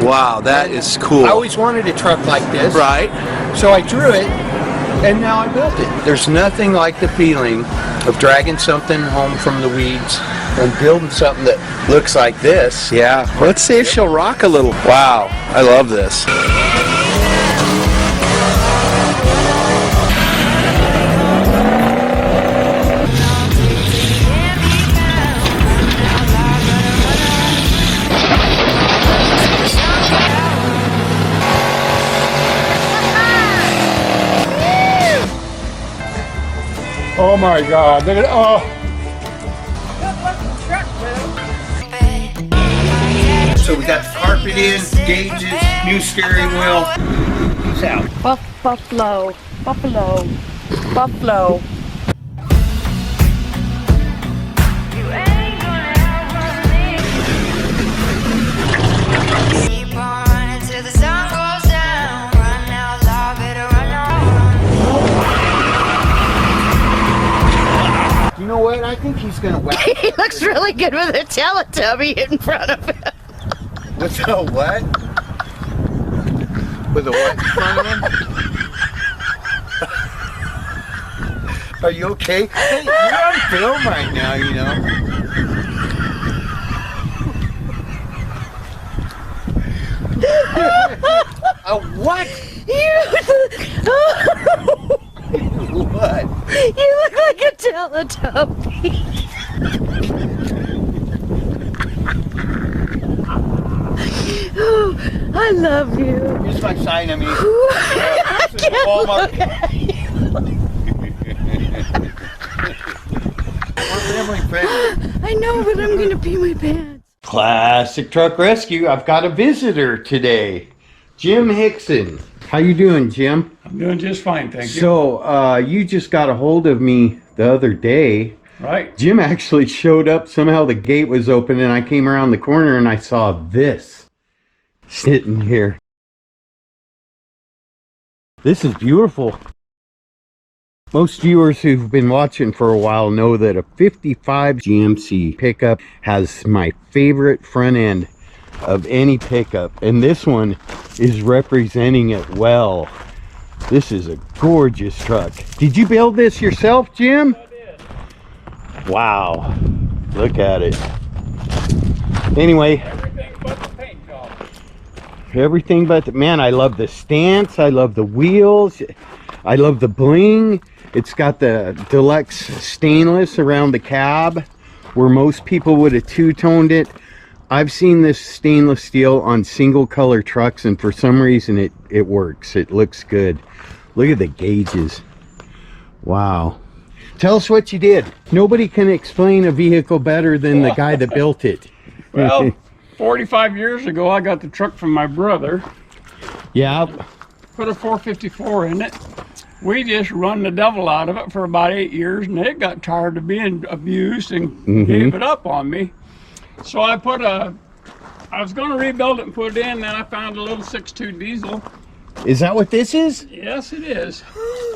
Wow, that is cool. I always wanted a truck like this. Right. So I drew it, and now I built it. There's nothing like the feeling of dragging something home from the weeds and building something that looks like this. Yeah. Let's see if she'll rock a little. Wow, I love this. Oh my God, look at it. Oh. So we got carpet in, gauges, new steering wheel. Peace out. Buffalo, buffalo, buffalo. You know what? I think he's gonna whack. He looks really good with a Teletubby in front of him. With a what? With a what in front of him? Are you okay? Hey, you're on film right now, you know. A what? What? You look like a Teletubby. Oh, I love you. Here's my sign, I mean. I can't look at you. We're family friends. I know, but I'm gonna pee my pants. Classic Truck Rescue. I've got a visitor today. Jim Hickson. How you doing, Jim? I'm doing just fine, thank you. So, you just got a hold of me the other day. Right. Jim actually showed up. Somehow the gate was open and I came around the corner and I saw this sitting here. This is beautiful. Most viewers who've been watching for a while know that a 55 GMC pickup has my favorite front end of any pickup, and this one is representing it well. This is a gorgeous truck. Did you build this yourself, Jim? I did. Wow, look at it. Anyway, Everything but the paint job. everything but the, man, I love the stance, I love the wheels, I love the bling. It's got the deluxe stainless around the cab where most people would have two-toned it. I've seen this stainless steel on single color trucks, and for some reason it works. It looks good. Look at the gauges. Wow. Tell us what you did. Nobody can explain a vehicle better than the guy that built it. Well, 45 years ago, I got the truck from my brother. Yeah. Put a 454 in it. We just run the devil out of it for about 8 years, and it got tired of being abused and gave it up on me. So I was going to rebuild it and put it in, then I found a little 6.2 diesel. Is that what this is? Yes, it is.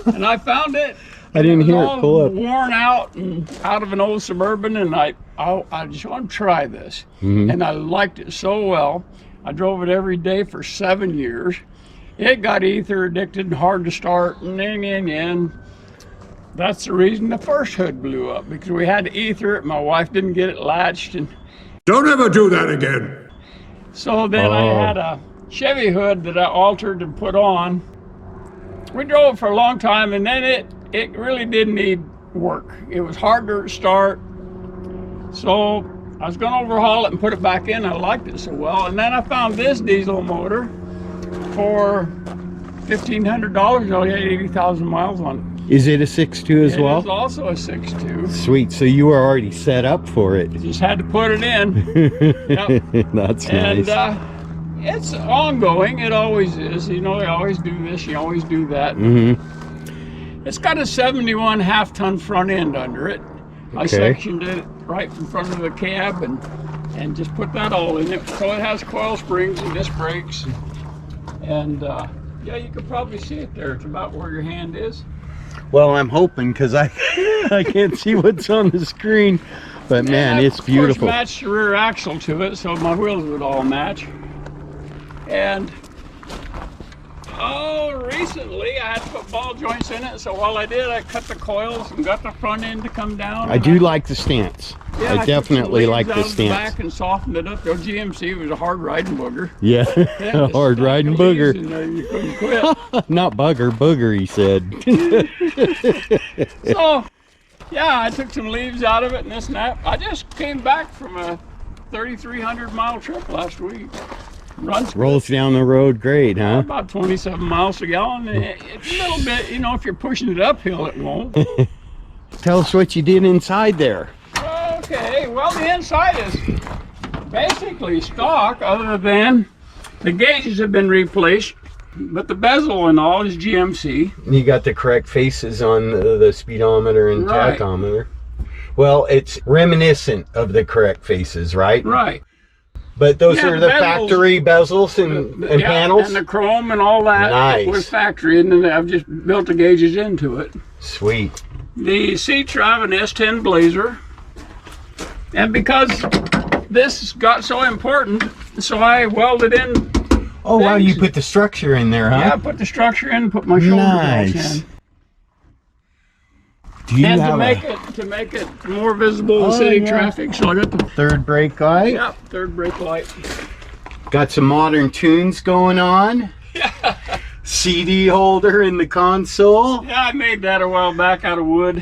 And I found it. I didn't hear it. Pull up. Worn out and out of an old Suburban, and I just want to try this. And I liked it so well. I drove it every day for 7 years. It got ether addicted and hard to start, and that's the reason the first hood blew up, because we had to ether it. My wife didn't get it latched, and don't ever do that again. so then I had a Chevy hood that I altered and put on. We drove it for a long time, and then it really did need work. It was hard to start, so I was going to overhaul it and put it back in. I liked it so well, and then I found this diesel motor for $1,500. I only had 80,000 miles on it. Is it a 6.2 as well? It is also a 6.2. Sweet, so you were already set up for it. Just had to put it in. Yep. That's And nice. it's ongoing. It always is. You know, you always do this, you always do that. It's got a 71 half-ton front end under it. I sectioned it right in front of the cab and just put that all in it. So it has coil springs and disc brakes. And yeah, you could probably see it there. It's about where your hand is. Well, I'm hoping, because I can't see what's on the screen. But man, it's beautiful. Of course, matched the rear axle to it, so my wheels would all match. And recently I had to put ball joints in it. So while I did, I cut the coils and got the front end to come down. I do like the stance. Yeah, I definitely like the the stance. back and softened it up. The GMC was a hard riding booger. Yeah, Yeah, hard riding booger. You couldn't quit. Not booger, he said. So, yeah, I took some leaves out of it and this and that. I just came back from a 3,300 mile trip last week. Runs Rolls down the road great, huh? about 27 miles a gallon. It's a little bit, you know, if you're pushing it uphill, it won't. Tell us what you did inside there. Okay, well, the inside is basically stock, other than the gauges have been replaced, but the bezel and all is GMC. You got the correct faces on the speedometer and Right. tachometer. Well, it's reminiscent of the correct faces, right? Right. But those Yeah, are the the bezels. factory bezels and Yeah, panels? and the chrome and all that Nice. was factory, and then I've just built the gauges into it. Sweet. The seats are out of an S10 Blazer, and because this got so important, so I welded in. Oh, wow, things. you put the structure in there, huh? Yeah, I put the structure in, put my shoulder Nice. bolts in. Do you And have to make it more visible in Oh, city yeah. traffic, so I got the third brake light? third brake light. Got some modern tunes going on. CD holder in the console. Yeah, I made that a while back out of wood.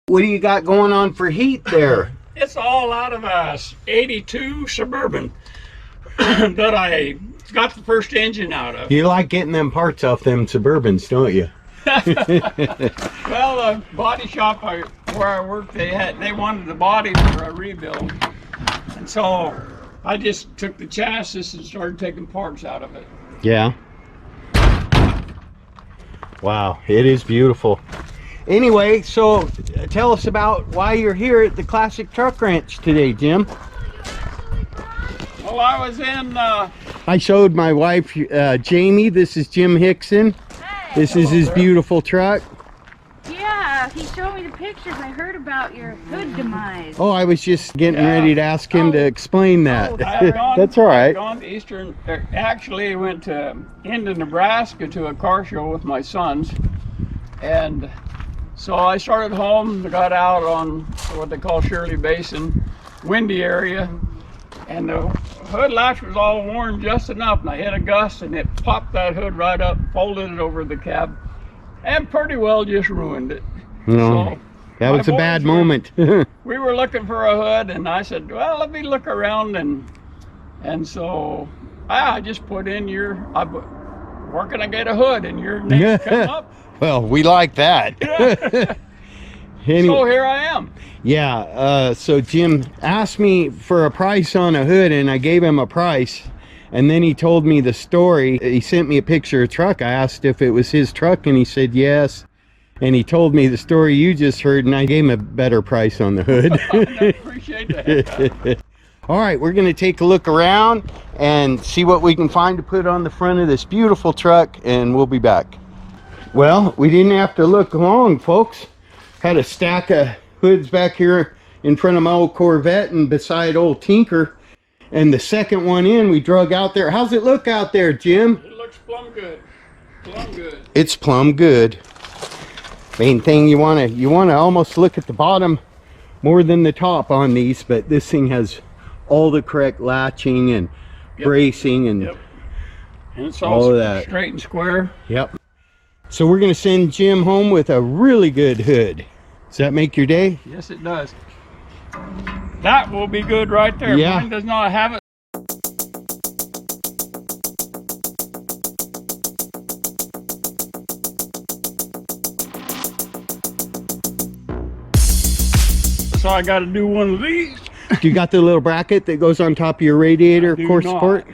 What do you got going on for heat there? It's all out of a '82 Suburban that I got the first engine out of. You like getting them parts off them Suburbans, don't you? Well, the body shop where I worked, they wanted the body for a rebuild, and so I just took the chassis and started taking parts out of it. Yeah. Wow, it is beautiful. Anyway, so tell us about why you're here at the Classic Truck Ranch today, Jim. Well, I was in. I showed my wife, Jamie. This is Jim Hickson. Hey. This is his beautiful truck. Yeah, he showed me the pictures. I heard about your hood demise. Oh, I was just getting Yeah. ready to ask him to explain that. That's all I've right. gone to Eastern. Actually, I went to into Nebraska to a car show with my sons, and so I started home. Got out on what they call Shirley Basin, windy area, and the hood latch was all worn just enough, and I hit a gust, and it popped that hood right up, folded it over the cab, and pretty well just ruined it. No, So, that was my a bad boys were- moment. we were looking for a hood, and I said, well, let me look around, and so I just put in where can I get a hood, and your name come up. Well, we like that. Anyway, So here I am. yeah, so Jim asked me for a price on a hood, and I gave him a price, and then he told me the story. He sent me a picture of a truck. I asked if it was his truck, and he said yes. And he told me the story you just heard, and I gave him a better price on the hood. I appreciate that. All right, we're going to take a look around and see what we can find to put on the front of this beautiful truck, and we'll be back. Well, we didn't have to look long, folks. Had a stack of hoods back here in front of my old Corvette and beside old Tinker. And the second one in, we drug out there. How's it look out there, Jim? It looks plumb good. Plumb good. It's plumb good. Main thing, you wanna almost look at the bottom more than the top on these, but this thing has all the correct latching and bracing and Yep. And it's all all of that. straight and square. Yep. So we're gonna send Jim home with a really good hood. Does that make your day? Yes, it does. That will be good right there. Yeah. Mine does not have it. So I got to do one of these. Do you got the little bracket that goes on top of your radiator do core not. support?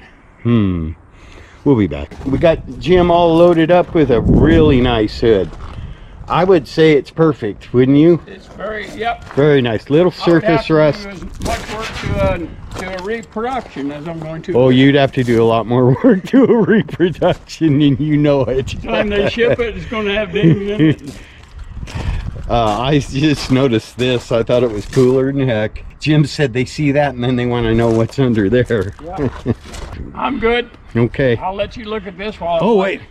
We'll be back. We got Jim all loaded up with a really nice hood. I would say it's perfect, wouldn't you? It's very, yep. Very nice. Little I would have surface to rust. do as much work to a reproduction as I'm going to. Oh, you'd have to do a lot more work to a reproduction, and you know it. By the time they ship it, it's going to have dings in it. I just noticed this. I thought it was cooler than heck. Jim said they see that and then they want to know what's under there. Yeah. I'm good. Okay. I'll let you look at this while. Oh, wait.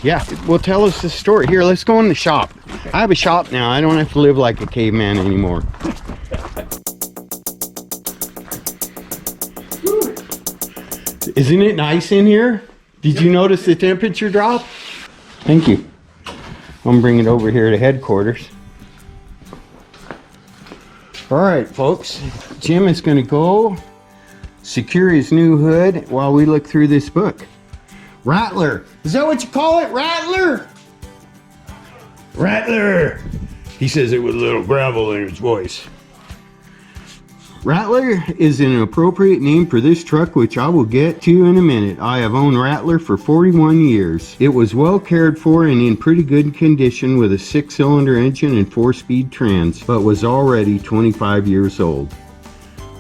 Yeah, well, tell us the story. Here, let's go in the shop. I have a shop now. I don't have to live like a caveman anymore. Isn't it nice in here? Did you notice the temperature drop? Thank you. I'm gonna bring it over here to headquarters. All right, folks. Jim is gonna go secure his new hood while we look through this book. Rattler. Is that what you call it? Rattler? Rattler. He says it with a little gravel in his voice. Rattler is an appropriate name for this truck, which I will get to in a minute. I have owned Rattler for 41 years. It was well cared for and in pretty good condition with a 6-cylinder engine and 4-speed trans, but was already 25 years old.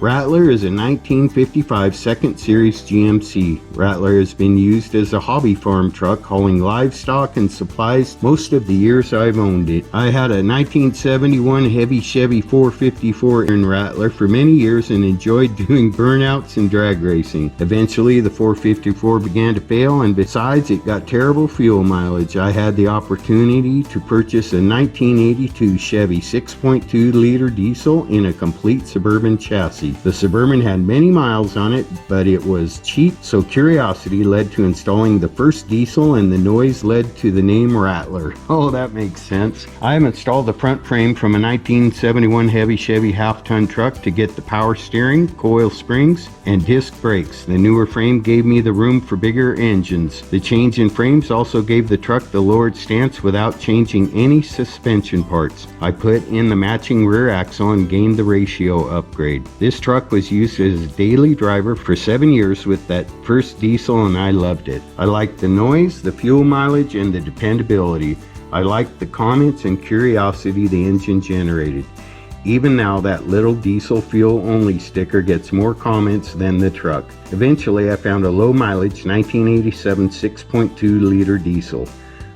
Rattler is a 1955 second series GMC. Rattler has been used as a hobby farm truck hauling livestock and supplies most of the years I've owned it. I had a 1971 heavy Chevy 454 in Rattler for many years and enjoyed doing burnouts and drag racing. Eventually the 454 began to fail, and besides it got terrible fuel mileage. I had the opportunity to purchase a 1982 Chevy 6.2 liter diesel in a complete Suburban chassis. The Suburban had many miles on it, but it was cheap, so curiosity led to installing the first diesel, and the noise led to the name Rattler. Oh, that makes sense. I have installed the front frame from a 1971 heavy Chevy half-ton truck to get the power steering, coil springs, and disc brakes. The newer frame gave me the room for bigger engines. The change in frames also gave the truck the lowered stance without changing any suspension parts. I put in the matching rear axle and gained the ratio upgrade. This truck was used as a daily driver for 7 years with that first diesel, and I loved it. I liked the noise, the fuel mileage, and the dependability. I liked the comments and curiosity the engine generated. Even now, that little diesel fuel only sticker gets more comments than the truck. Eventually, I found a low mileage 1987 6.2 liter diesel.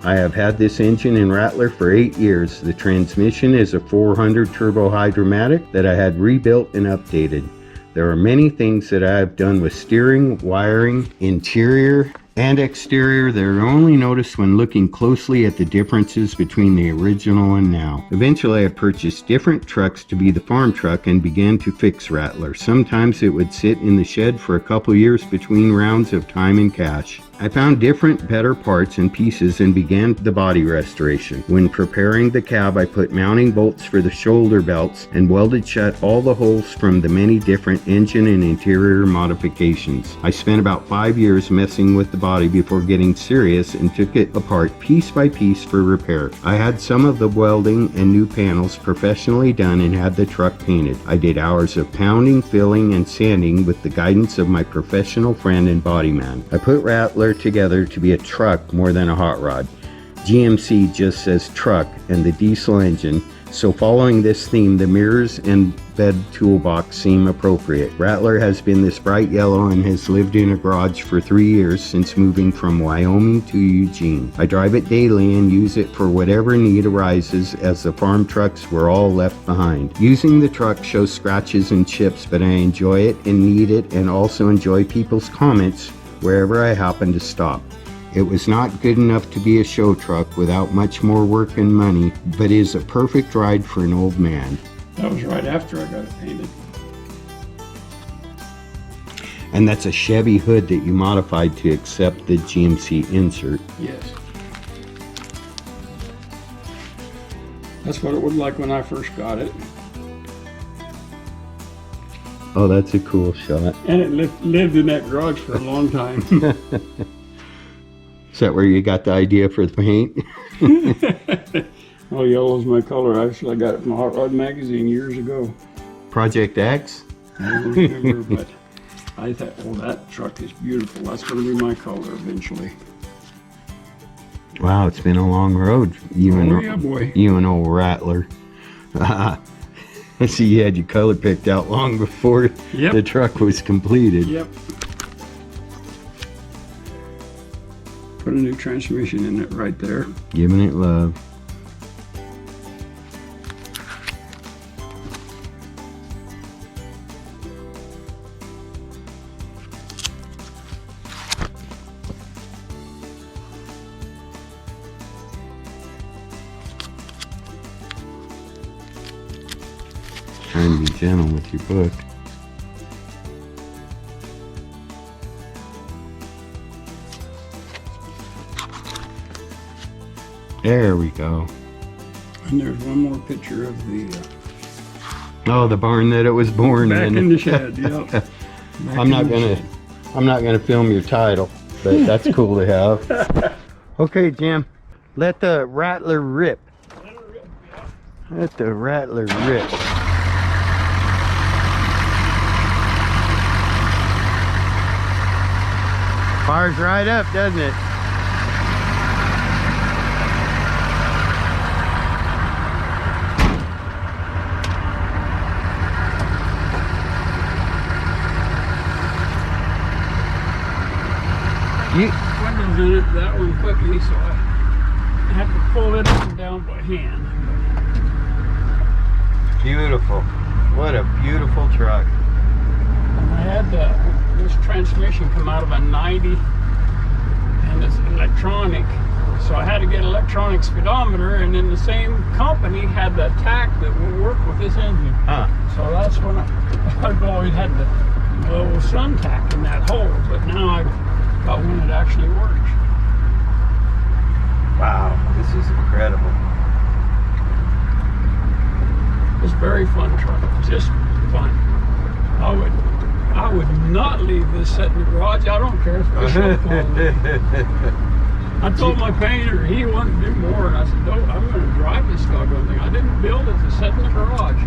I have had this engine in Rattler for 8 years. The transmission is a 400 turbo hydromatic that I had rebuilt and updated. There are many things that I have done with steering, wiring, interior, and exterior that are only noticed when looking closely at the differences between the original and now. Eventually, I purchased different trucks to be the farm truck and began to fix Rattler. Sometimes it would sit in the shed for a couple years between rounds of time and cash. I found different better parts and pieces and began the body restoration. When preparing the cab, I put mounting bolts for the shoulder belts and welded shut all the holes from the many different engine and interior modifications. I spent about 5 years messing with the body before getting serious and took it apart piece by piece for repair. I had some of the welding and new panels professionally done and had the truck painted. I did hours of pounding, filling, and sanding with the guidance of my professional friend and body man. I put Rattler together to be a truck more than a hot rod. GMC just says truck and the diesel engine, so following this theme, the mirrors and bed toolbox seem appropriate. Rattler has been this bright yellow and has lived in a garage for 3 years since moving from Wyoming to Eugene. I drive it daily and use it for whatever need arises, as the farm trucks were all left behind. Using the truck shows scratches and chips, but I enjoy it and need it, and also enjoy people's comments wherever I happen to stop. It was not good enough to be a show truck without much more work and money, but is a perfect ride for an old man. That was right after I got it painted. And that's a Chevy Hood that you modified to accept the GMC insert. Yes. That's what it looked like when I first got it. Oh, that's a cool shot. And it lived in that garage for a long time. Is that where you got the idea for the paint? Oh, yellow's my color. Actually, I got it from Hot Rod Magazine years ago. Project X? I don't remember, but I thought, oh, that truck is beautiful. That's going to be my color eventually. Wow, it's been a long road. You Yeah, boy. You and old Rattler. I see you had your color picked out long before the truck was completed. Yep. Put a new transmission in it right there. Giving it love. gentle with your book. There we go. And there's one more picture of the Oh, the barn that it was born back in. in the shed. Yep. I'm not gonna film your title, but that's cool to have. Okay, Jim, let the Rattler rip. Let the Rattler rip. Fires right up, doesn't it? Windows in it, that one quickly, so I have to pull it up and down by hand. Beautiful. What a beautiful truck. I had this transmission come out of a 90, and it's electronic, so I had to get an electronic speedometer, and then the same company had the tack that will work with this engine. Huh. So that's when I've always had the little sun tack in that hole, but now I've got one that actually works. Wow, this is incredible. It's very fun truck, just fun. I would not leave this set in the garage. I don't care if it's I told my painter he wanted to do more, and I said, no, I'm going to drive this doggone thing. I didn't build it to set in the garage.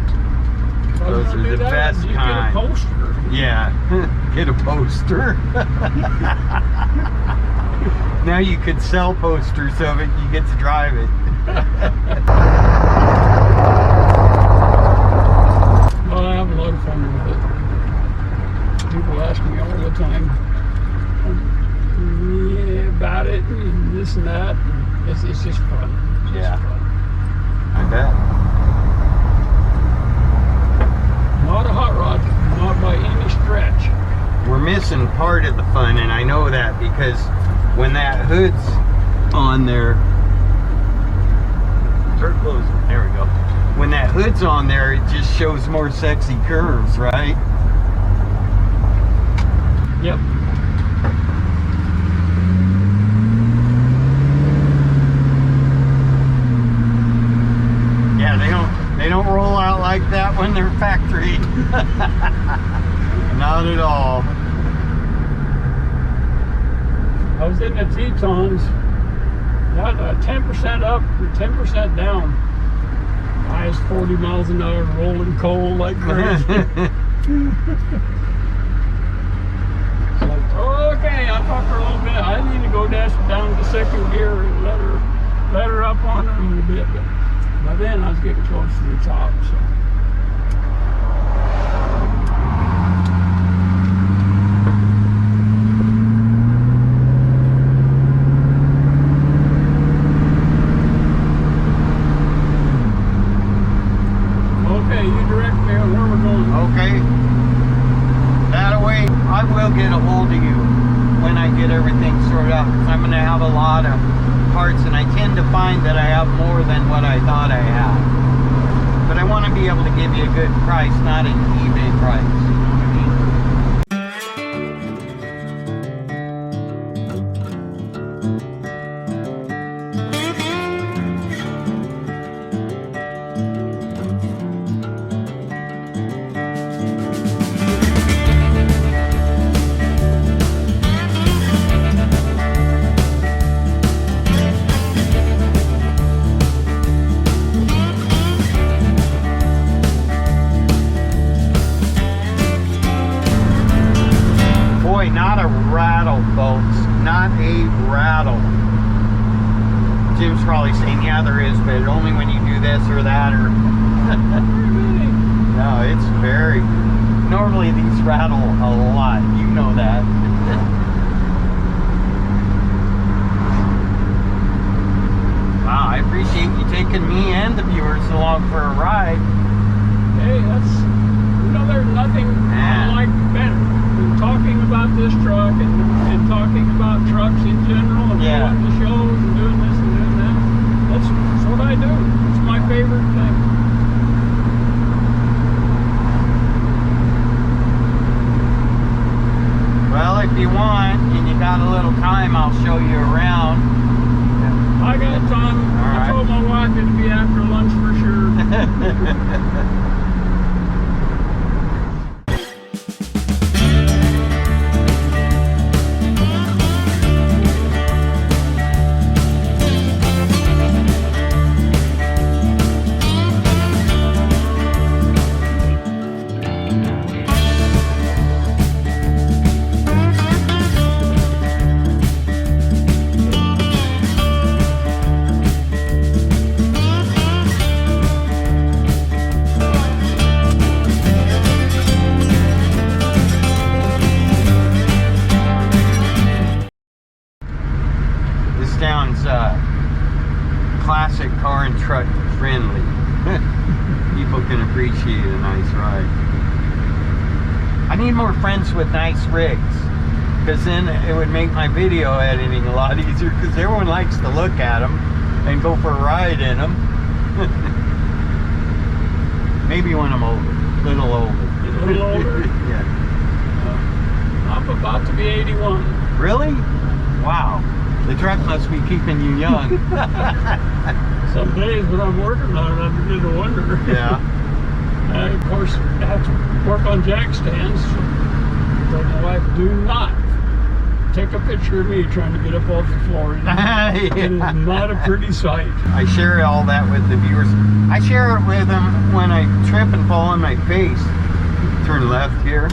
Those are the best kind. Get a poster. Yeah, get a poster. Now you could sell posters of it, you get to drive it. Well, I have a lot of fun with it. People ask me all the time, yeah, about it, and this and that. It's just fun. It's Yeah. just fun. I bet. Not a hot rod, not by any stretch. We're missing part of the fun, and I know that because when that hood's on there, start closing. There we go. When that hood's on there, it just shows more sexy curves, right? Yep. Yeah, they don't roll out like that when they're factory. Not at all. I was in the Tetons, got 10% up and 10% down. Highest 40 miles an hour, rolling coal like crazy. It's like, okay, I'll talk for a little bit. I need to go down to second gear and let her up on her a little bit. But by then I was getting close to the top. So. Okay, you direct me on where we're going. Okay. That way, I will get a hold of you when I get everything sorted out. Because I'm going to have a lot of parts, and I tend to find that I have more than what I thought I had. But I want to be able to give you a good price, not an eBay price. You know what I mean? Not a rattle, folks. Not a rattle. Jim's probably saying, yeah, there is, but only when you do this or that, or... No, it's very... Normally these rattle a lot. You know that. Wow, I appreciate you taking me and the viewers along for a ride. Hey, that's, you know, there's nothing I like better than talking about this truck and talking about trucks in general and going to shows and doing this and doing that. That's what I do. It's my favorite thing. you want and you got a little time, I'll show you around. I got time. I told my wife it'd be after lunch for sure. Classic car and truck friendly. People can appreciate a nice ride. I need more friends with nice rigs, because then it would make my video editing a lot easier, because everyone likes to look at them and go for a ride in them. Maybe when I'm older, little older. A little older? Yeah. I'm about to be 81. Really? Wow. The truck must be keeping you young. Some days when I'm working on it, I begin to wonder. Yeah. I, of course, have to work on jack stands. So I told my wife, do not take a picture of me trying to get up off the floor. It is not a pretty sight. I share all that with the viewers. I share it with them when I trip and fall on my face. Turn left here.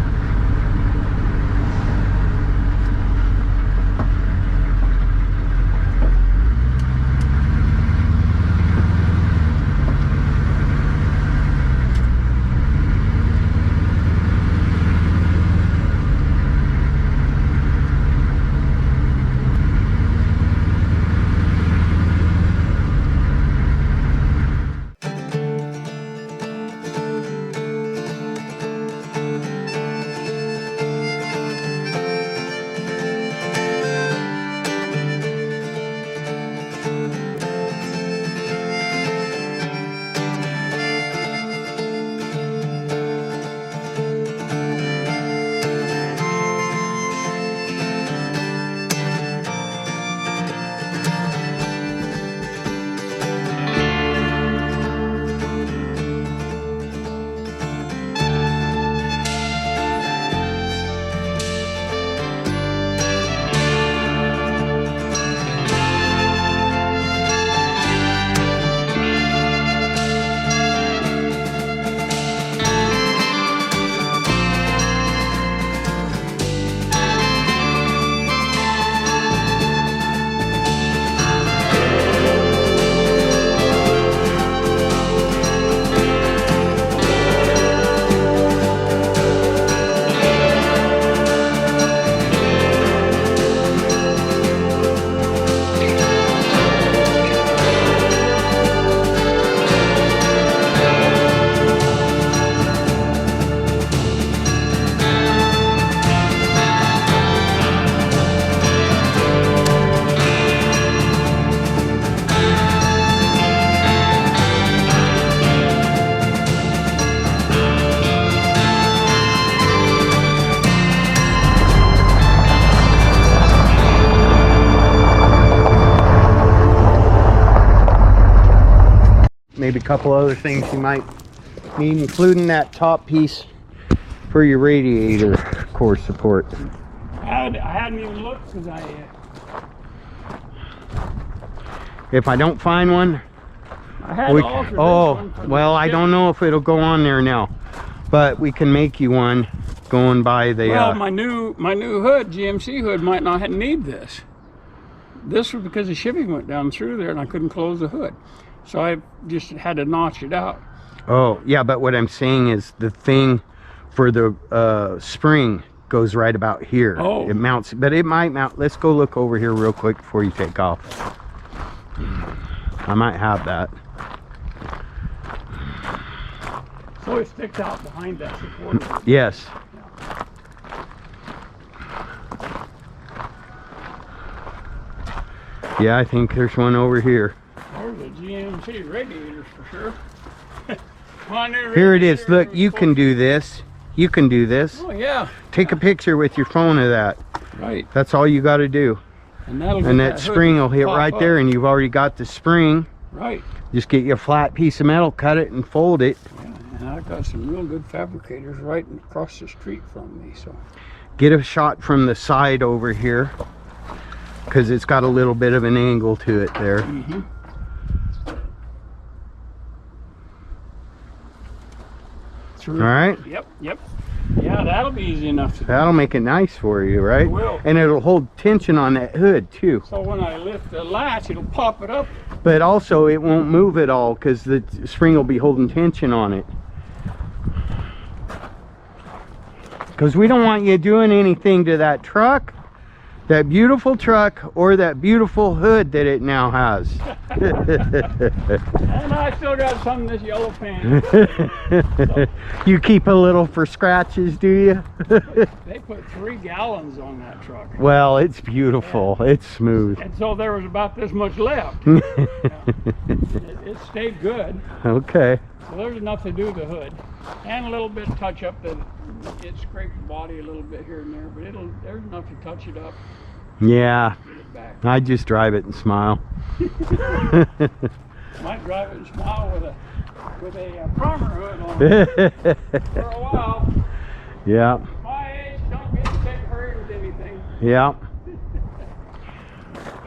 Maybe a couple other things you might need, including that top piece for your radiator core support. I hadn't even looked because If I don't find one, I had to alter this one for well, the I don't know if it'll go on there now, but we can make you one going by the well, my new hood, GMC hood, might not need this. This was because the shipping went down through there and I couldn't close the hood. So I just had to notch it out. Oh, yeah, but what I'm saying is the thing for the spring goes right about here. Oh. It mounts, but it might mount. Let's go look over here real quick before you take off. I might have that. So it sticks out behind that support. Yes. Yeah, I think there's one over here. There's the GMC radiators for sure. My new Here it is. radiator Look, you can do this. You can do this. Oh yeah. Take a picture with your phone of that. Right. That's all you got to do. And that'll And get that spring will hit pop right up. there, and you've already got the spring. Right. Just get you a flat piece of metal, cut it and fold it. Yeah, and I've got some real good fabricators right across the street from me, so. Get a shot from the side over here, because it's got a little bit of an angle to it there. Mm-hmm. All right. Yep, yep. Yeah, that'll be easy enough to do. That'll make it nice for you, right? It will. And it'll hold tension on that hood too. So when I lift the latch, it'll pop it up. But also it won't move at all because the spring will be holding tension on it. Because we don't want you doing anything to that truck, that beautiful truck, or that beautiful hood that it now has. And I still got some in this yellow pan. You keep a little for scratches, do you? They put 3 gallons on that truck. Well, it's beautiful. It's smooth. And so there was about this much left. It stayed good. Okay. So there's enough to do the hood. And a little bit touch up that it scrapes the body a little bit here and there, but there's enough to touch it up. Yeah. Get it back. I just drive it and smile. Might drive it and smile with a farmer hood on it for a while. Yeah. My age, don't get in a big hurry with anything. Yeah.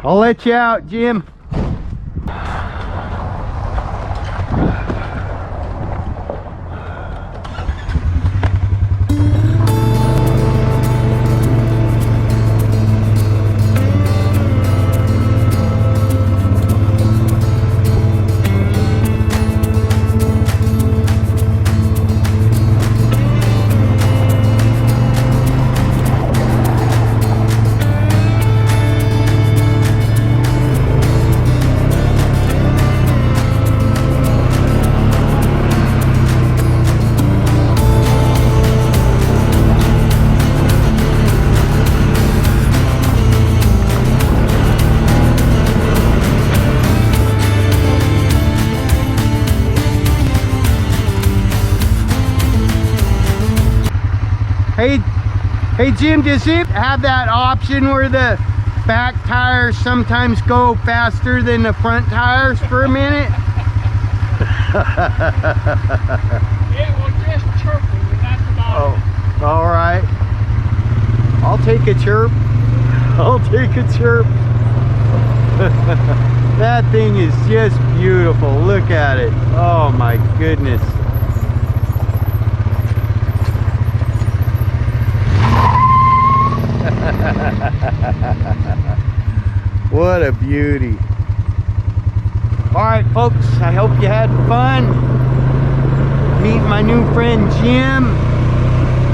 I'll let you out, Jim. Hey Jim, does it have that option where the back tires sometimes go faster than the front tires for a minute? It will just chirp them, and that's about it. All right. I'll take a chirp. I'll take a chirp. That thing is just beautiful. Look at it. Oh my goodness. What a beauty. All right, folks, I hope you had fun. Meet my new friend Jim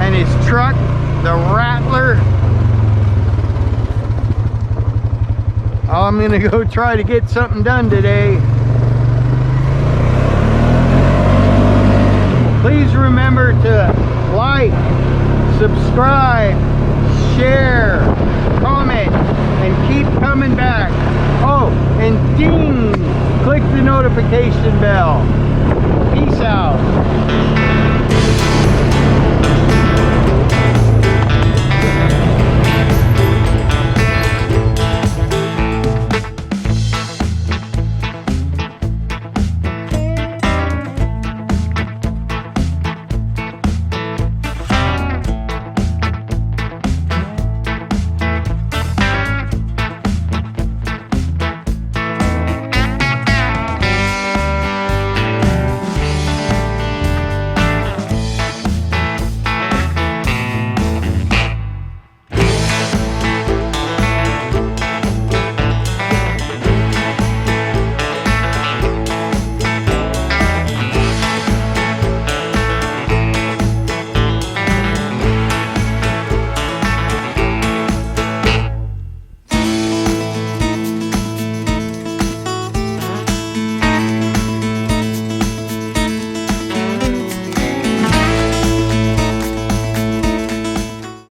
and his truck, the Rattler. I'm gonna go try to get something done today. Please remember to like, subscribe, share, comment, and keep coming back. Oh, and ding, click the notification bell. Peace out.